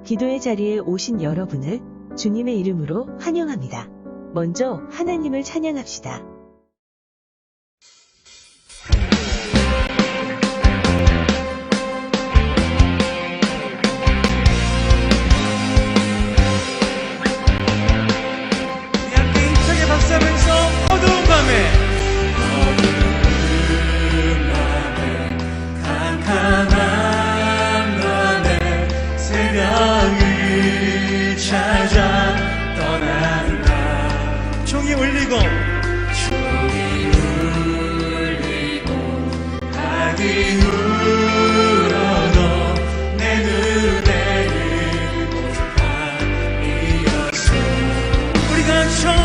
기도의 자리에 오신 여러분을 주님의 이름으로 환영합니다. 먼저 하나님을 찬양합시다. 우리 함께 힘차게 박수하면서 어두운 밤에 캄캄한 밤에 새벽을 찾아 떠나는 날 종이 울리고 닭이 울어도 내 눈에는 오직 밤이었어. 우리가 처음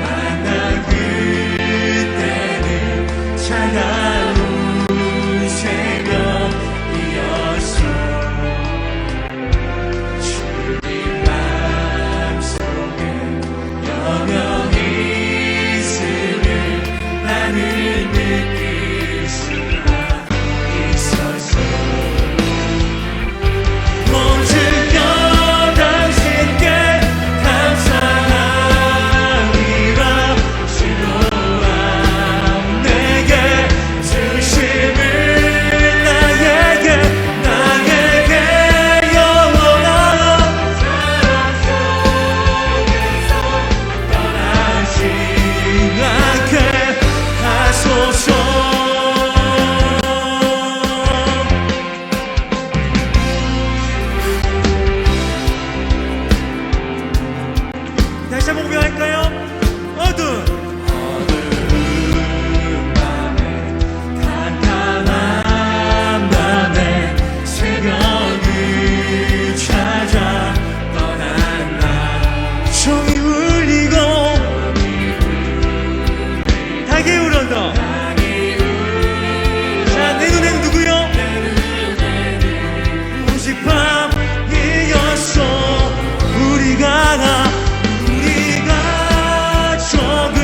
만난 그때는 차가운 새벽이었어. 주님 맘속에 영영이 있음을 나는 느낄 수가 있었어. 오죽여 당신께 감사하리라. 지루함 내게 주심을 나에게 영원한 사랑 속에서 떠나지 않게 하소서. 다시 한번 고백할까요? 어두운 밤에 캄캄한 밤에 새벽을 찾아 떠난 날 종이 울리고 닭이 울어도 자, 내 눈에는 누구요? 오직 밤이었어. 우리가 조금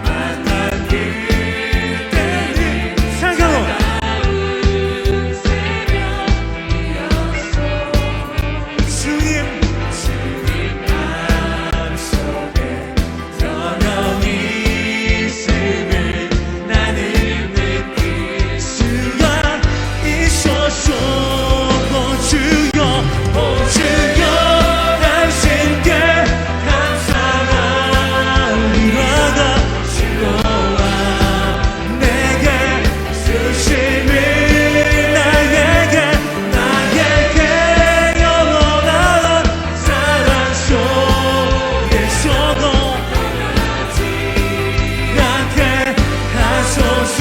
만난 그때는 차가운 새벽이었어. 주님 맘속에 영영이 있음을 나는 느낄 수가 있었어. 오 주여 당신께 감사하리라. 지루함 내게 주심을 나에게 영원한 사랑 속에서도 떠나지 않게 하소서.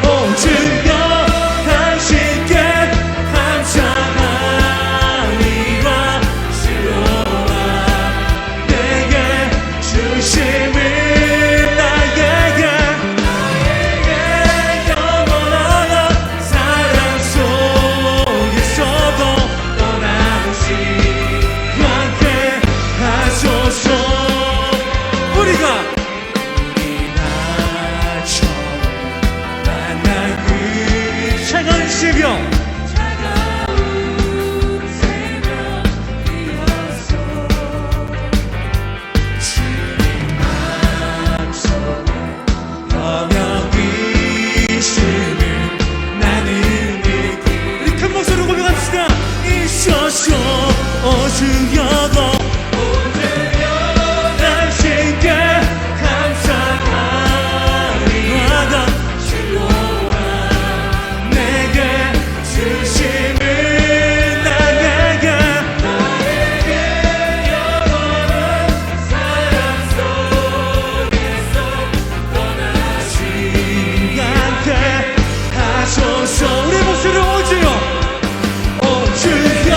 오 주여 당신께 감사하리라. 지루함 내게 주심을 나에게 영원한 사랑 속에서도 떠나지 않게 하소서. 우리가 처음 만난 그 차가운 새벽 영영이 있음을 나는 느끼. 우리 큰 목소리로 고백합시다. 있었어. 오 주여 당신께 감사하리라. 지루함 내게 주심을 나에게 영원한 사랑 속에서 떠나지 않게 하소서. 우리 목소리로 오주여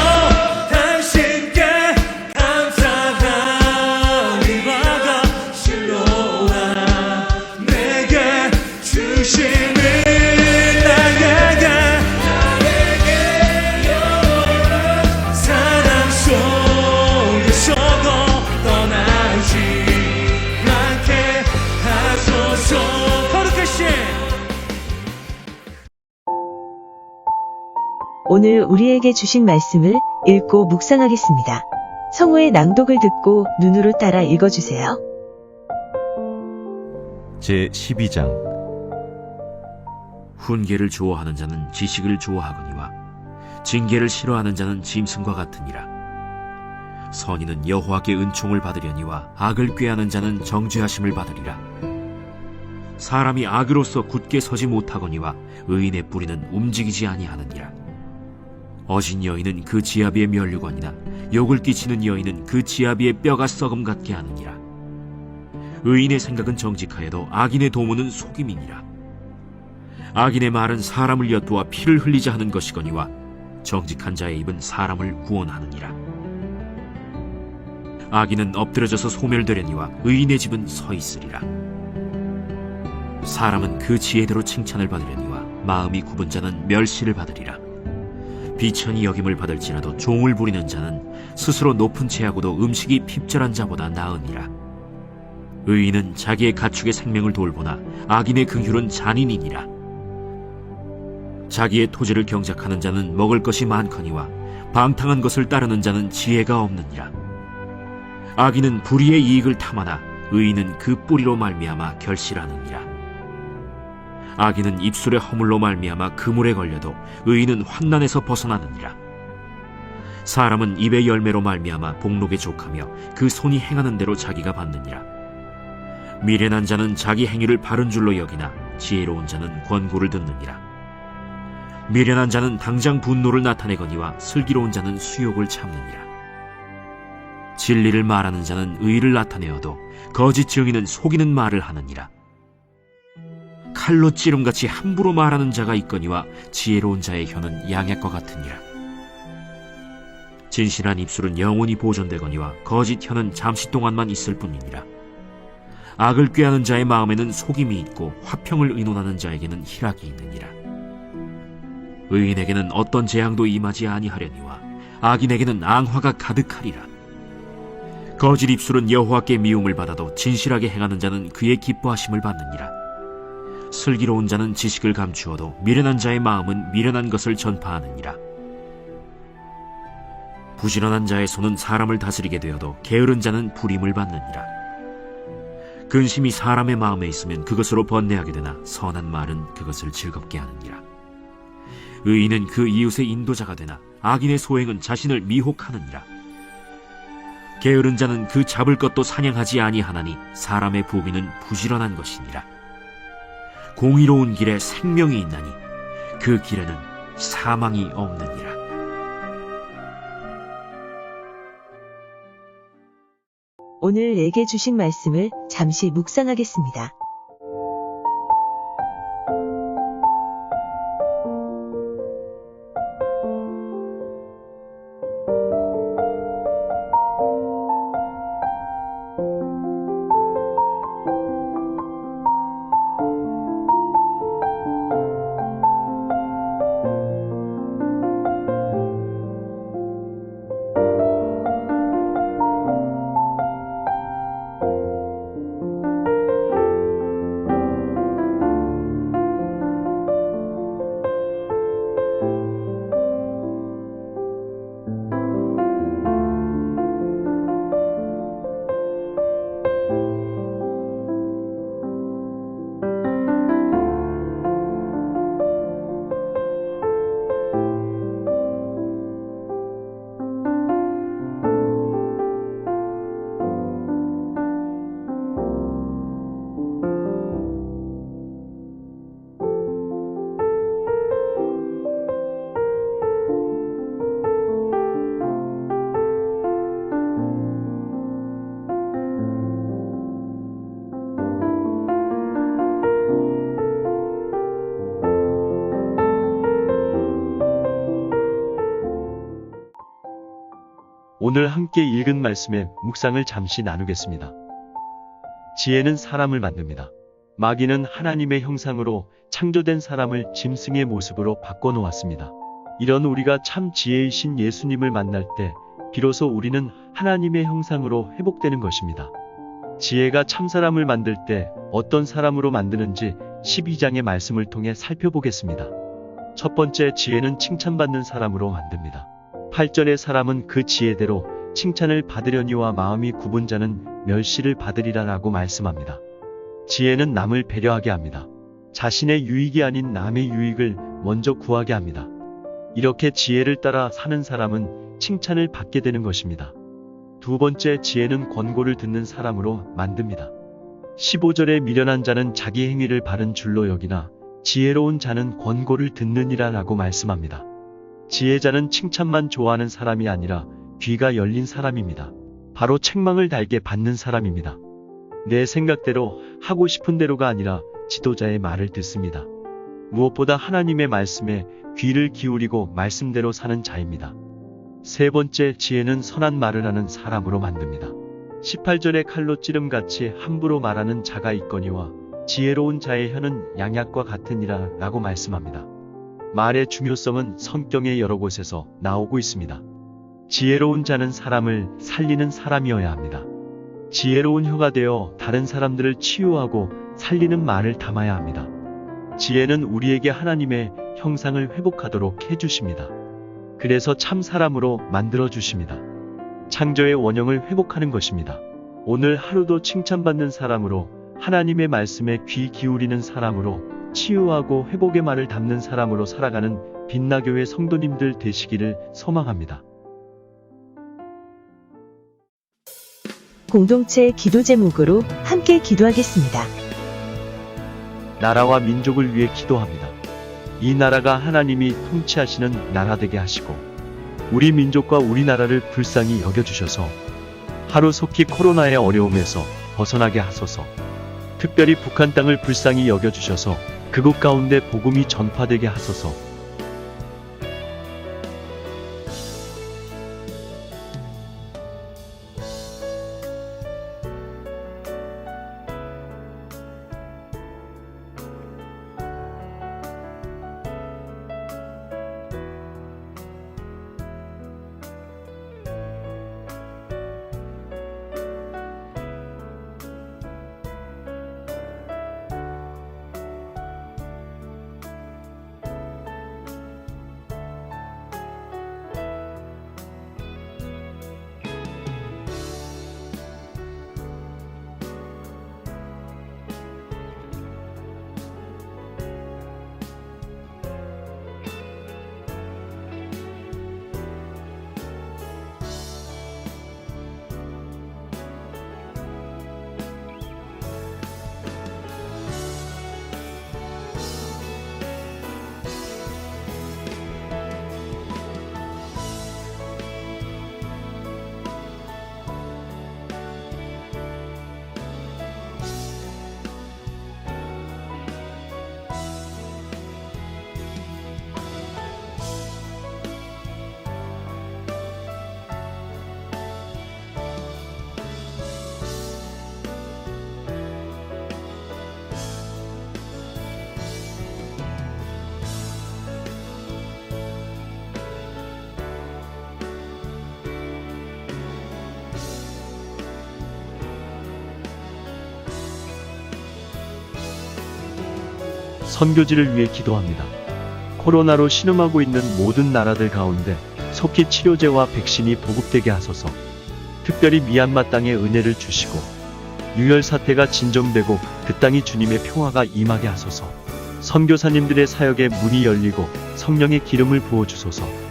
당신께 오늘 우리에게 주신 말씀을 읽고 묵상하겠습니다. 성우의 낭독을 듣고 눈으로 따라 읽어주세요. 제12장 훈계를 좋아하는 자는 지식을 좋아하거니와 징계를 싫어하는 자는 짐승과 같으니라. 선인은 여호와께 은총을 받으려니와 악을 꾀하는 자는 정죄하심을 받으리라. 사람이 악으로서 굳게 서지 못하거니와 의인의 뿌리는 움직이지 아니하느니라. 어진 여인은 그 지아비의 면류관이나 욕을 끼치는 여인은 그 지아비의 뼈가 썩음 같게 하느니라. 의인의 생각은 정직하여도 악인의 도모는 속임이니라. 악인의 말은 사람을 엿보아 피를 흘리자 하는 것이거니와 정직한 자의 입은 사람을 구원하느니라. 악인은 엎드려져서 소멸되려니와 의인의 집은 서 있으리라. 사람은 그 지혜대로 칭찬을 받으려니와 마음이 굽은 자는 멸시를 받으리라. 비천히 여김을 받을지라도 종을 부리는 자는 스스로 높은 채하고도 음식이 핍절한 자보다 나으니라. 의인은 자기의 가축의 생명을 돌보나 악인의 긍휼은 잔인이니라. 자기의 토지를 경작하는 자는 먹을 것이 많거니와 방탕한 것을 따르는 자는 지혜가 없느니라. 악인은 불의의 이익을 탐하나 의인은 그 뿌리로 말미암아 결실하느니라. 악인은 입술의 허물로 말미암아 그물에 걸려도 의인은 환난에서 벗어나느니라. 사람은 입의 열매로 말미암아 복록에 족하며 그 손이 행하는 대로 자기가 받느니라. 미련한 자는 자기 행위를 바른 줄로 여기나 지혜로운 자는 권고를 듣느니라. 미련한 자는 당장 분노를 나타내거니와 슬기로운 자는 수욕을 참느니라. 진리를 말하는 자는 의를 나타내어도 거짓 증인은 속이는 말을 하느니라. 칼로 찌름같이 함부로 말하는 자가 있거니와 지혜로운 자의 혀는 양약과 같으니라. 진실한 입술은 영원히 보존되거니와 거짓 혀는 잠시 동안만 있을 뿐이니라. 악을 꾀하는 자의 마음에는 속임이 있고 화평을 의논하는 자에게는 희락이 있느니라. 의인에게는 어떤 재앙도 임하지 아니하려니와 악인에게는 앙화가 가득하리라. 거짓 입술은 여호와께 미움을 받아도 진실하게 행하는 자는 그의 기뻐하심을 받느니라. 슬기로운 자는 지식을 감추어도 미련한 자의 마음은 미련한 것을 전파하느니라. 부지런한 자의 손은 사람을 다스리게 되어도 게으른 자는 불임을 받느니라. 근심이 사람의 마음에 있으면 그것으로 번뇌하게 되나 선한 말은 그것을 즐겁게 하느니라. 의인은 그 이웃의 인도자가 되나 악인의 소행은 자신을 미혹하느니라. 게으른 자는 그 잡을 것도 사냥하지 아니하나니 사람의 부귀는 부지런한 것이니라. 공의로운 길에 생명이 있나니 그 길에는 사망이 없느니라. 오늘 내게 주신 말씀을 잠시 묵상하겠습니다. 오늘 함께 읽은 말씀의 묵상을 잠시 나누겠습니다. 지혜는 사람을 만듭니다. 마귀는 하나님의 형상으로 창조된 사람을 짐승의 모습으로 바꿔놓았습니다. 이런 우리가 참 지혜이신 예수님을 만날 때 비로소 우리는 하나님의 형상으로 회복되는 것입니다. 지혜가 참 사람을 만들 때 어떤 사람으로 만드는지 12장의 말씀을 통해 살펴보겠습니다. 첫 번째, 지혜는 칭찬받는 사람으로 만듭니다. 8절의 사람은 그 지혜대로 칭찬을 받으려니와 마음이 굽은 자는 멸시를 받으리라 라고 말씀합니다. 지혜는 남을 배려하게 합니다. 자신의 유익이 아닌 남의 유익을 먼저 구하게 합니다. 이렇게 지혜를 따라 사는 사람은 칭찬을 받게 되는 것입니다. 두 번째, 지혜는 권고를 듣는 사람으로 만듭니다. 15절에 미련한 자는 자기 행위를 바른 줄로 여기나 지혜로운 자는 권고를 듣느니라 라고 말씀합니다. 지혜자는 칭찬만 좋아하는 사람이 아니라 귀가 열린 사람입니다. 바로 책망을 달게 받는 사람입니다. 내 생각대로 하고 싶은 대로가 아니라 지도자의 말을 듣습니다. 무엇보다 하나님의 말씀에 귀를 기울이고 말씀대로 사는 자입니다. 세 번째, 지혜는 선한 말을 하는 사람으로 만듭니다. 18절에 칼로 찌름같이 함부로 말하는 자가 있거니와 지혜로운 자의 혀는 양약과 같으니라 라고 말씀합니다. 말의 중요성은 성경의 여러 곳에서 나오고 있습니다. 지혜로운 자는 사람을 살리는 사람이어야 합니다. 지혜로운 혀가 되어 다른 사람들을 치유하고 살리는 말을 담아야 합니다. 지혜는 우리에게 하나님의 형상을 회복하도록 해주십니다. 그래서 참 사람으로 만들어 주십니다. 창조의 원형을 회복하는 것입니다. 오늘 하루도 칭찬받는 사람으로, 하나님의 말씀에 귀 기울이는 사람으로, 치유하고 회복의 말을 담는 사람으로 살아가는 빛나교회 성도님들 되시기를 소망합니다. 공동체 기도 제목으로 함께 기도하겠습니다. 나라와 민족을 위해 기도합니다. 이 나라가 하나님이 통치하시는 나라 되게 하시고 우리 민족과 우리나라를 불쌍히 여겨주셔서 하루속히 코로나의 어려움에서 벗어나게 하소서. 특별히 북한 땅을 불쌍히 여겨주셔서 그곳 가운데 복음이 전파되게 하소서. 선교지를 위해 기도합니다. 코로나로 신음하고 있는 모든 나라들 가운데 속히 치료제와 백신이 보급되게 하소서. 특별히 미얀마 땅에 은혜를 주시고 유혈 사태가 진정되고 그 땅이 주님의 평화가 임하게 하소서. 선교사님들의 사역에 문이 열리고 성령의 기름을 부어주소서.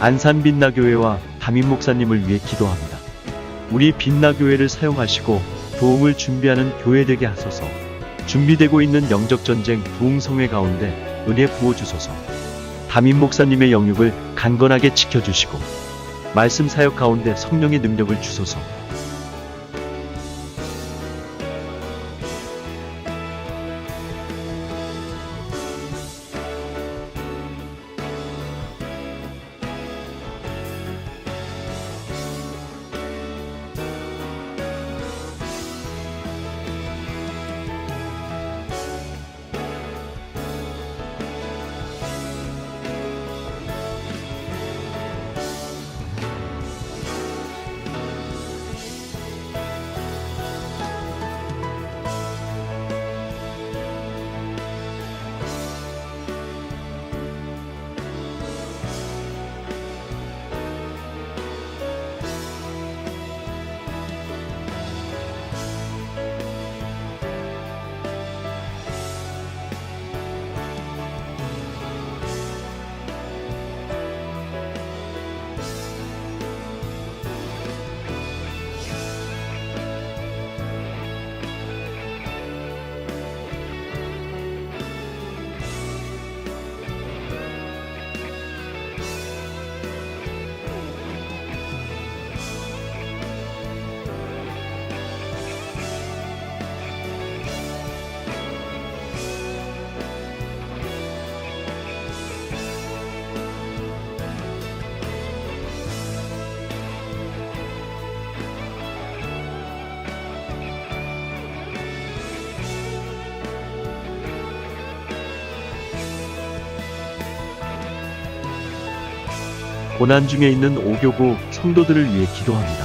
안산 빛나교회와 담임 목사님을 위해 기도합니다. 우리 빛나교회를 사용하시고 도움을 준비하는 교회 되게 하소서. 준비되고 있는 영적전쟁 부흥성회 가운데 은혜 부어주소서. 담임 목사님의 영육을 강건하게 지켜주시고 말씀 사역 가운데 성령의 능력을 주소서. 고난 중에 있는 오교구 성도들을 위해 기도합니다.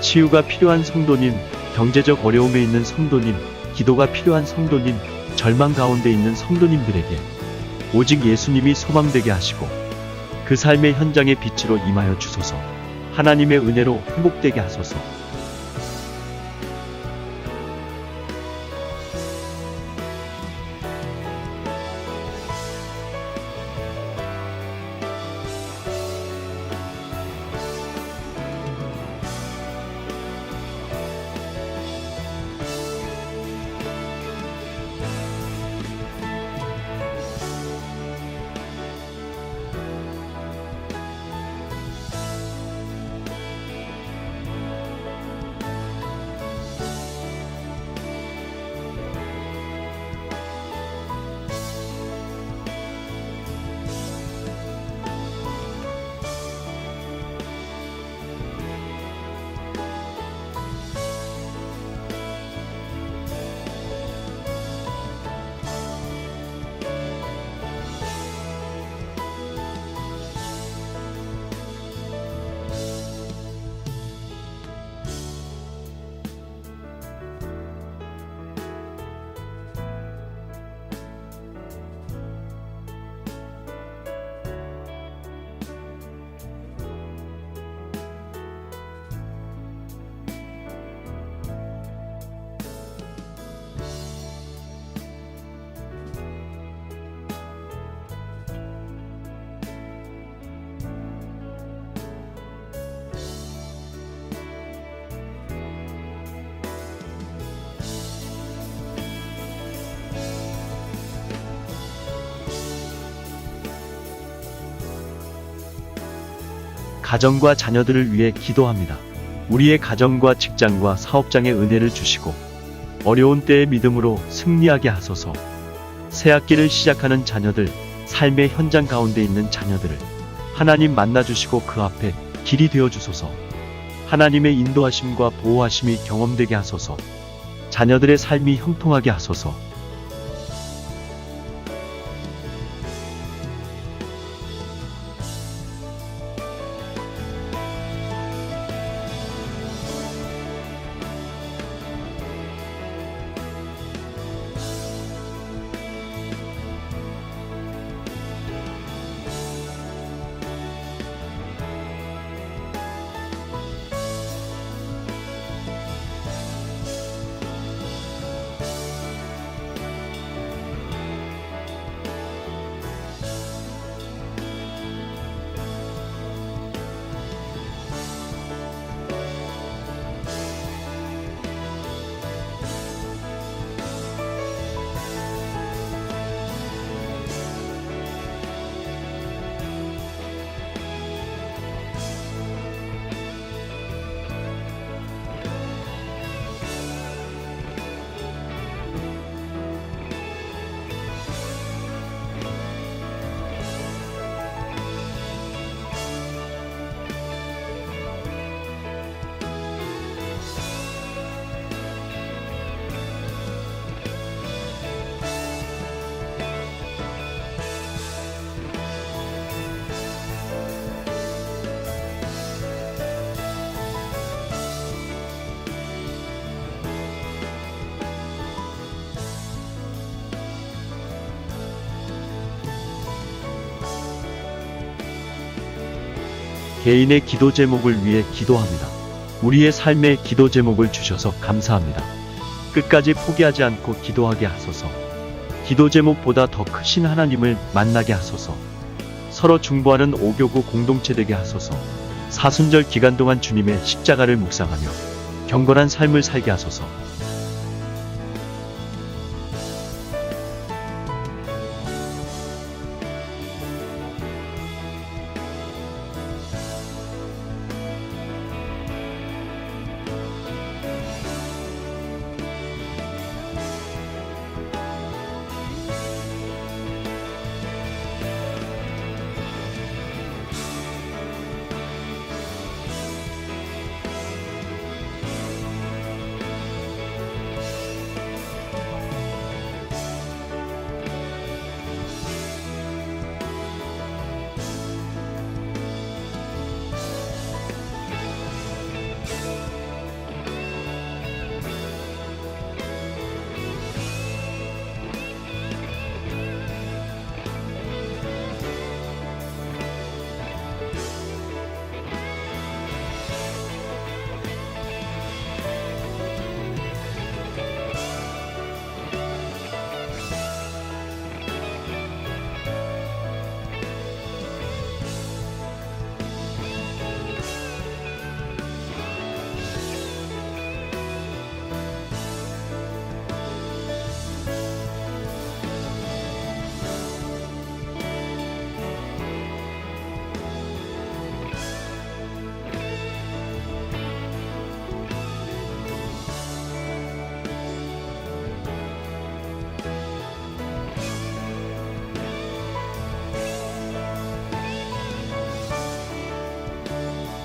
치유가 필요한 성도님, 경제적 어려움에 있는 성도님, 기도가 필요한 성도님, 절망 가운데 있는 성도님들에게 오직 예수님이 소망되게 하시고 그 삶의 현장의 빛으로 임하여 주소서. 하나님의 은혜로 회복되게 하소서. 가정과 자녀들을 위해 기도합니다. 우리의 가정과 직장과 사업장에 은혜를 주시고 어려운 때에 믿음으로 승리하게 하소서. 새 학기를 시작하는 자녀들, 삶의 현장 가운데 있는 자녀들을 하나님 만나주시고 그 앞에 길이 되어주소서. 하나님의 인도하심과 보호하심이 경험되게 하소서. 자녀들의 삶이 형통하게 하소서. 개인의 기도 제목을 위해 기도합니다. 우리의 삶에 기도 제목을 주셔서 감사합니다. 끝까지 포기하지 않고 기도하게 하소서. 기도 제목보다 더 크신 하나님을 만나게 하소서. 서로 중보하는 오교구 공동체 되게 하소서. 사순절 기간 동안 주님의 십자가를 묵상하며 경건한 삶을 살게 하소서.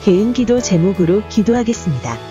개인 기도 제목으로 기도하겠습니다.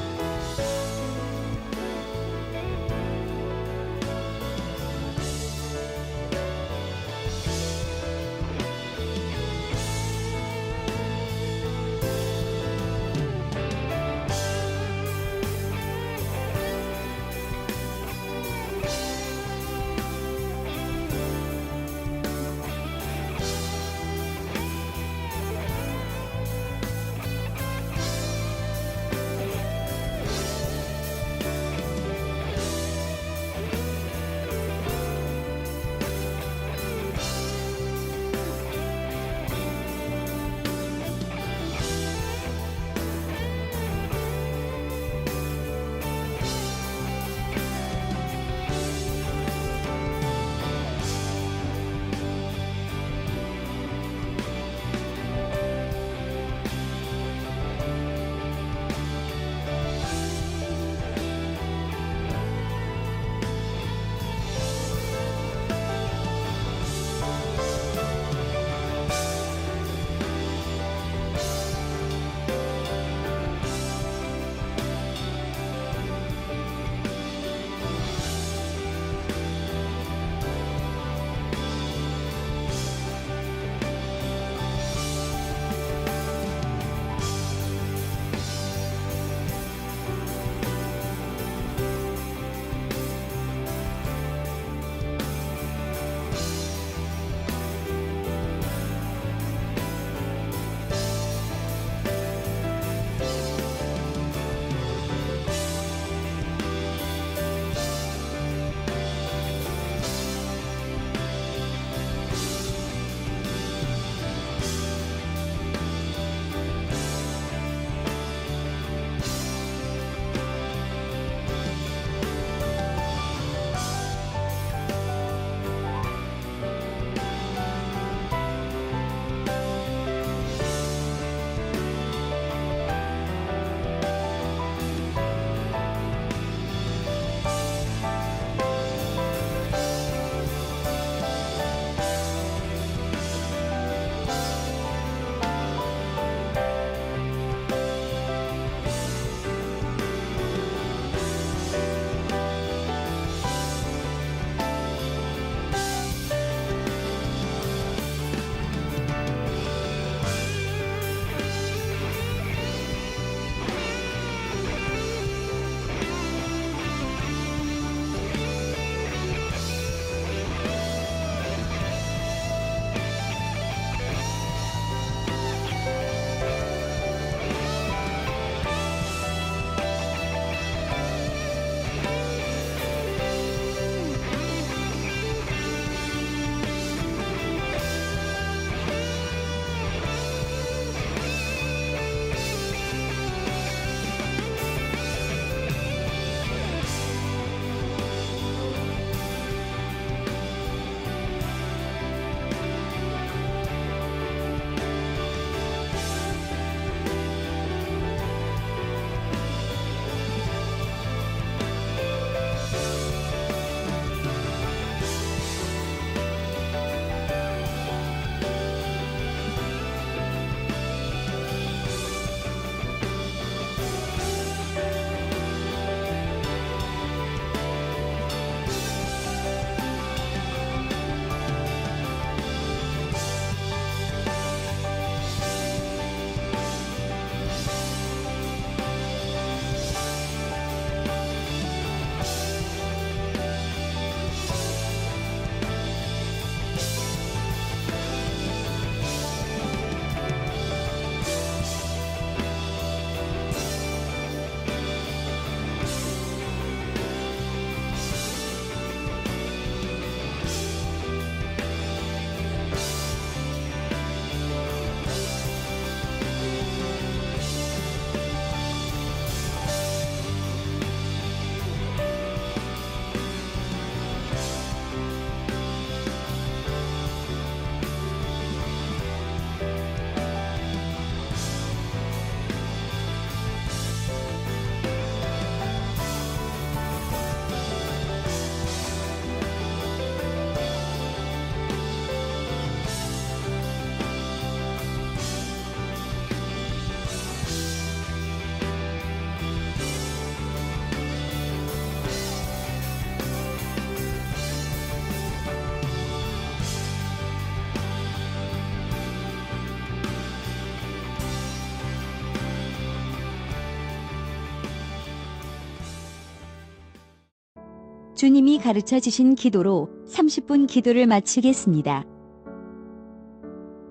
주님이 가르쳐 주신 기도로 30분 기도를 마치겠습니다.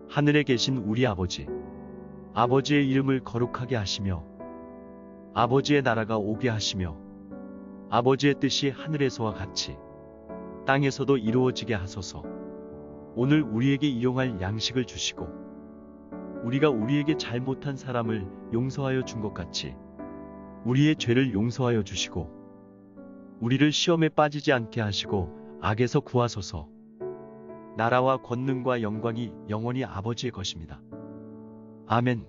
하늘에 계신 우리 아버지, 아버지의 이름을 거룩하게 하시며 아버지의 나라가 오게 하시며 아버지의 뜻이 하늘에서와 같이 땅에서도 이루어지게 하소서. 오늘 우리에게 일용할 양식을 주시고 우리가 우리에게 잘못한 사람을 용서하여 준 것 같이 우리의 죄를 용서하여 주시고 우리를 시험에 빠지지 않게 하시고 악에서 구하소서. 나라와 권능과 영광이 영원히 아버지의 것입니다. 아멘.